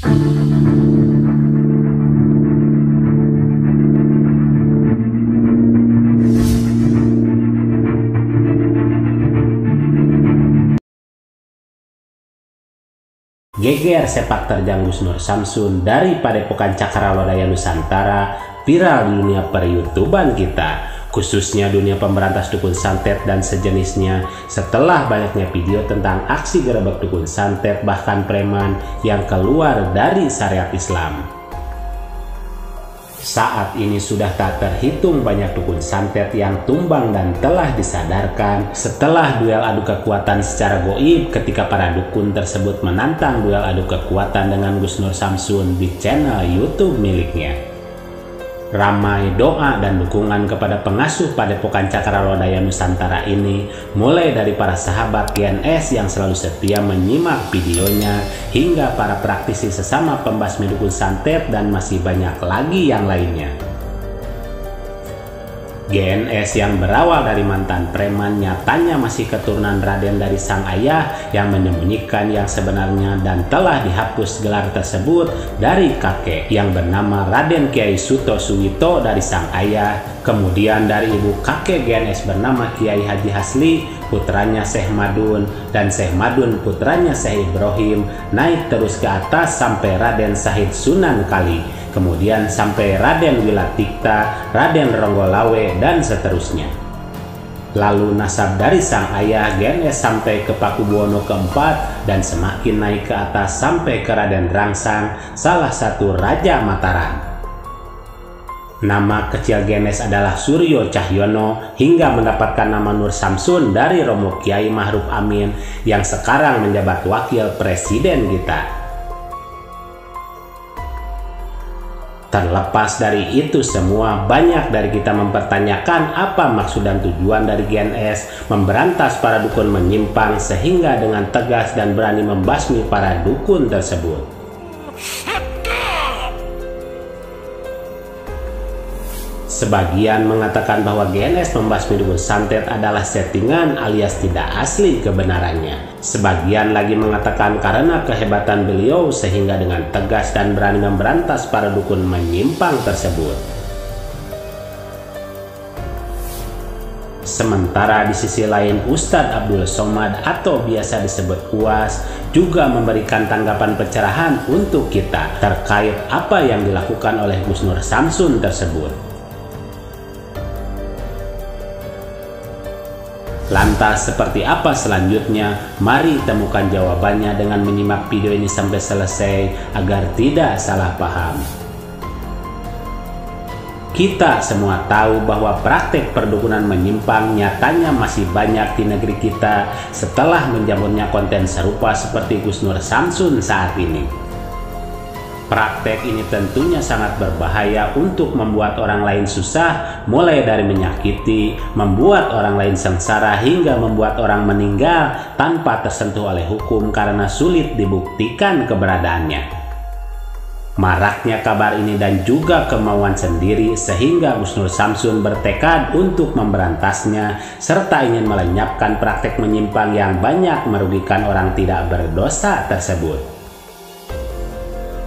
Geger sepak terjang Gus Nur Samsun dari Padepokan Cakrawalodaya Nusantara viral di dunia per-YouTuban kita, khususnya dunia pemberantas dukun santet dan sejenisnya, setelah banyaknya video tentang aksi gerebek dukun santet bahkan preman yang keluar dari syariat Islam. Saat ini sudah tak terhitung banyak dukun santet yang tumbang dan telah disadarkan setelah duel adu kekuatan secara goib ketika para dukun tersebut menantang duel adu kekuatan dengan Gus Nur Samsun di channel YouTube miliknya. Ramai doa dan dukungan kepada pengasuh Padepokan Cakrawalodaya Nusantara ini, mulai dari para sahabat GNS yang selalu setia menyimak videonya, hingga para praktisi sesama pembasmi dukun santet dan masih banyak lagi yang lainnya. GNS yang berawal dari mantan preman nyatanya masih keturunan Raden dari sang ayah yang menyembunyikan yang sebenarnya dan telah dihapus gelar tersebut dari kakek yang bernama Raden Kiai Suto Suwito dari sang ayah, kemudian dari ibu kakek GNS bernama Kiai Haji Hasli, putranya Syekh Madun, dan Syekh Madun putranya Syekh Ibrahim, naik terus ke atas sampai Raden Syahid Sunan Kali, kemudian sampai Raden Wilatikta, Raden Ronggolawe, dan seterusnya. Lalu nasab dari sang ayah GNS sampai ke Pakubuwono keempat dan semakin naik ke atas sampai ke Raden Rangsang, salah satu Raja Mataram. Nama kecil GNS adalah Suryo Cahyono hingga mendapatkan nama Nur Samsun dari Romo Kiai Ma'ruf Amin yang sekarang menjabat wakil presiden kita. Terlepas dari itu semua, banyak dari kita mempertanyakan apa maksud dan tujuan dari GNS memberantas para dukun menyimpang sehingga dengan tegas dan berani membasmi para dukun tersebut. Sebagian mengatakan bahwa GNS membasmi dukun santet adalah settingan alias tidak asli kebenarannya. Sebagian lagi mengatakan karena kehebatan beliau sehingga dengan tegas dan berani memberantas para dukun menyimpang tersebut. Sementara di sisi lain Ustadz Abdul Somad atau biasa disebut UAS juga memberikan tanggapan pencerahan untuk kita terkait apa yang dilakukan oleh Gus Nur Samsun tersebut. Lantas seperti apa selanjutnya? Mari temukan jawabannya dengan menyimak video ini sampai selesai agar tidak salah paham. Kita semua tahu bahwa praktek perdukunan menyimpang nyatanya masih banyak di negeri kita setelah menjamurnya konten serupa seperti Gus Nur Samsun saat ini. Praktek ini tentunya sangat berbahaya untuk membuat orang lain susah, mulai dari menyakiti, membuat orang lain sengsara, hingga membuat orang meninggal tanpa tersentuh oleh hukum karena sulit dibuktikan keberadaannya. Maraknya kabar ini dan juga kemauan sendiri sehingga Gus Nur Samsun bertekad untuk memberantasnya serta ingin melenyapkan praktek menyimpang yang banyak merugikan orang tidak berdosa tersebut.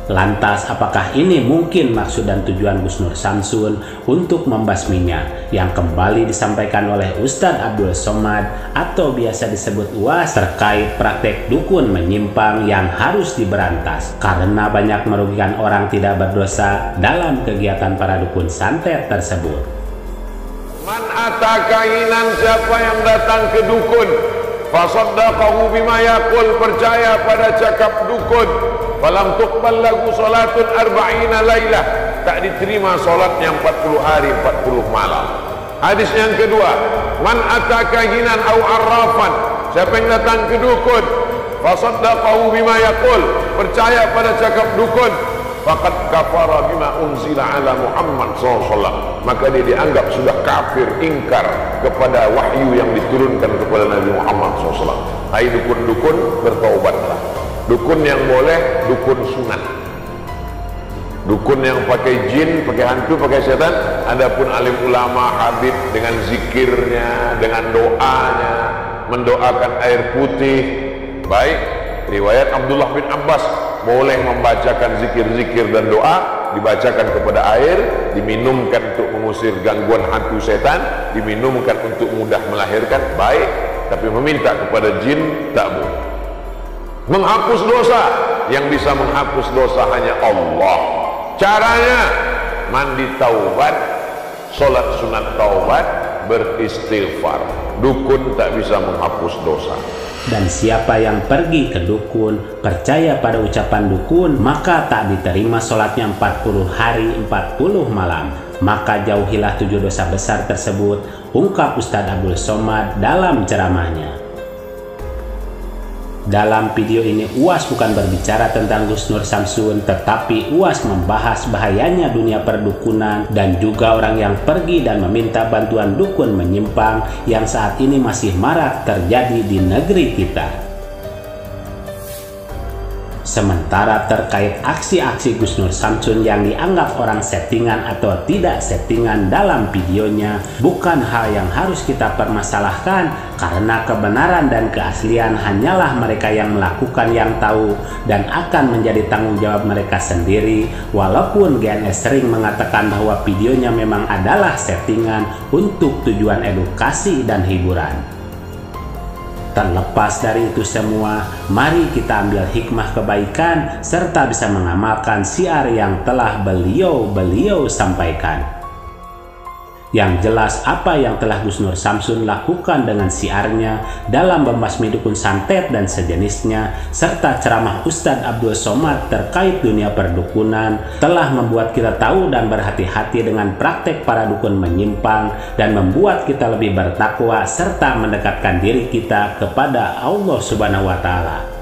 Lantas apakah ini mungkin maksud dan tujuan Gus Nur Samsun untuk membasminya yang kembali disampaikan oleh Ustadz Abdul Somad atau biasa disebut UAS terkait praktek dukun menyimpang yang harus diberantas karena banyak merugikan orang tidak berdosa dalam kegiatan para dukun santet tersebut. Man atakahinan, siapa yang datang ke dukun, fasaddaqahu bima yaqul, percaya pada cakap dukun, falam tuqbal lahu salatun arba'ina lailah, tak diterima salatnya 40 hari 40 malam. Hadis yang kedua, man atakahinan au arrafan, siapa yang datang ke dukun, fasaddaqahu bima yaqul, percaya pada cakap dukun, faqad kafara bima unzila ala Muhammad SAW, maka dia dianggap sudah kafir, ingkar kepada wahyu yang diturunkan kepada Nabi Muhammad SAW. Hai dukun-dukun, bertaubatlah. Dukun yang boleh, dukun sunat. Dukun yang pakai jin, pakai hantu, pakai setan. Adapun alim ulama, habib dengan zikirnya, dengan doanya, mendoakan air putih, baik. Riwayat Abdullah bin Abbas, boleh membacakan zikir-zikir dan doa, dibacakan kepada air, diminumkan untuk mengusir gangguan hantu setan, diminumkan untuk mudah melahirkan, baik. Tapi meminta kepada jin tak boleh. Menghapus dosa, yang bisa menghapus dosa hanya Allah. Caranya mandi taubat, sholat sunat taubat, beristighfar. Dukun tak bisa menghapus dosa. Dan siapa yang pergi ke dukun, percaya pada ucapan dukun, maka tak diterima sholatnya 40 hari 40 malam. Maka jauhilah 7 dosa besar tersebut, ungkap Ustadz Abdul Somad dalam ceramahnya. Dalam video ini UAS bukan berbicara tentang Gus Nur Samsun, tetapi UAS membahas bahayanya dunia perdukunan dan juga orang yang pergi dan meminta bantuan dukun menyimpang yang saat ini masih marak terjadi di negeri kita. Sementara terkait aksi-aksi Gus Nur Samsun yang dianggap orang settingan atau tidak settingan dalam videonya, bukan hal yang harus kita permasalahkan, karena kebenaran dan keaslian hanyalah mereka yang melakukan yang tahu dan akan menjadi tanggung jawab mereka sendiri. Walaupun GNS sering mengatakan bahwa videonya memang adalah settingan untuk tujuan edukasi dan hiburan. Terlepas dari itu semua, mari kita ambil hikmah kebaikan serta bisa mengamalkan syiar yang telah beliau sampaikan. Yang jelas apa yang telah Gus Nur Samsun lakukan dengan syiarnya dalam membasmi dukun santet dan sejenisnya, serta ceramah Ustadz Abdul Somad terkait dunia perdukunan, telah membuat kita tahu dan berhati-hati dengan praktek para dukun menyimpang dan membuat kita lebih bertakwa serta mendekatkan diri kita kepada Allah Subhanahu wa Ta'ala.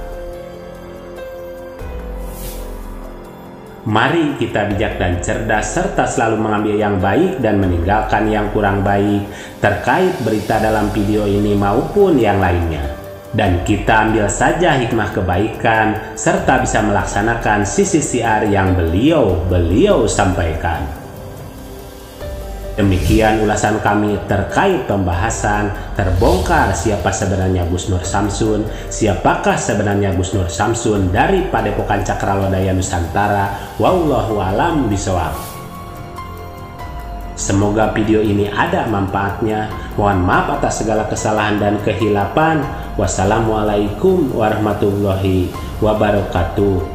Mari kita bijak dan cerdas serta selalu mengambil yang baik dan meninggalkan yang kurang baik terkait berita dalam video ini maupun yang lainnya. Dan kita ambil saja hikmah kebaikan serta bisa melaksanakan sisi syiar yang beliau sampaikan. Demikian ulasan kami terkait pembahasan terbongkar siapa sebenarnya Gus Nur Samsun, siapakah sebenarnya Gus Nur Samsun dari Padepokan Cakrawalodaya Nusantara. Wallahu alam bishawab. Semoga video ini ada manfaatnya. Mohon maaf atas segala kesalahan dan kehilapan. Wassalamualaikum warahmatullahi wabarakatuh.